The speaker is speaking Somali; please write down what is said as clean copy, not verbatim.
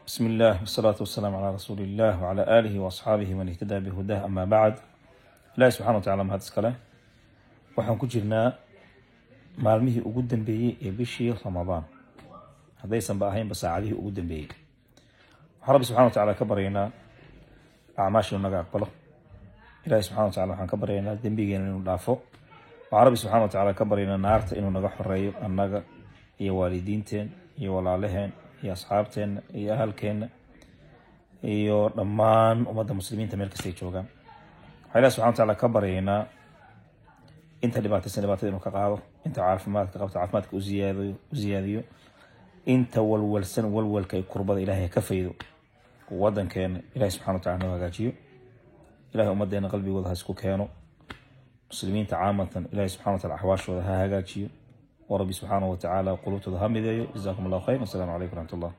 بسم الله والصلاة والسلام على رسول الله وعلى آله وأصحابه من اهتدى بهداه أما بعد. الله سبحانه وتعالى mahad iska leh. Waxaan ku jirnaa maalmihii ugu dambeeyay ee bishii Ramadaan. Haddaysan ba ahayn saacadihii ugu dambeeyay. Waxaan Rabbi subhanahu wa ta'ala ka baryaynaa acmaashii naga aqbalo. Ilaahay subhanahu wa ta'ala waxaan ka baryaynaa dambigeena inuu dhaafo. Waxaan Rabbi subhanahu wa ta'ala ka baryaynaa naarta inuu naga xoreeyo annaga iyo waalidiinteen iyo walaalaheen iyo asxaabteena iyo ahalkeena iyo dhammaan ummadda muslimiinta meel kasta ay joogaan. waxaan Ilaahay subhanahu wa ta'ala ka baryaynaa inta dhibaatada inuu ka qaado, inta caafimaadka qabta caafimaadka u ziyaadiyo, inta walwalka ay kurbada Ilaahay ka faydo wadankeena Ilaahay subhanahu wa ta'ala noo hagaajiyo. Ilaahay ummadeena qalbigooda ha isku keeno, muslimiinta caamatan Ilaahay subhanahu wa ta'ala axwaashooda ha hagaajiyo. وربي سبحانه وتعالى قلوبته ذهب مذيو. جزاكم الله خير والسلام عليكم ورحمة الله.